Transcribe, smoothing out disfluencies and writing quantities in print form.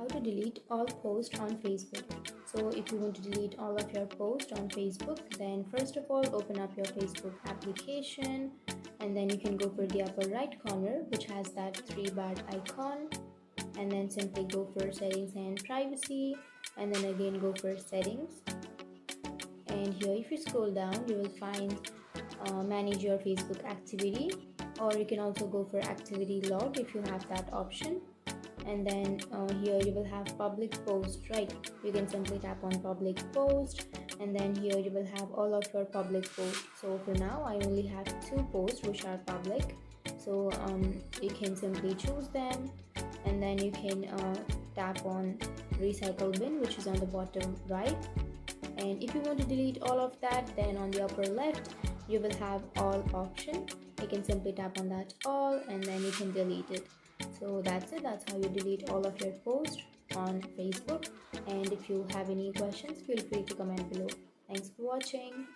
how to delete all posts on Facebook. So if you want to delete all of your posts on Facebook, then first of all open up your Facebook application, and then you can go for the upper right corner which has that three-bar icon, and then simply go for settings and privacy, and then again go for settings. And here if you scroll down you will find manage your Facebook activity, or you can also go for activity log if you have that option. And then here you will have public post, right? You can simply tap on public post, and then here you will have all of your public posts. So for now I only have 2 posts which are public, so you can simply choose them, and then you can tap on recycle bin which is on the bottom right. And if you want to delete all of that, then on the upper left you will have all option. You can simply tap on that all, and then you can delete it. So that's it. That's how you delete all of your posts on Facebook. And if you have any questions, feel free to comment below. Thanks for watching.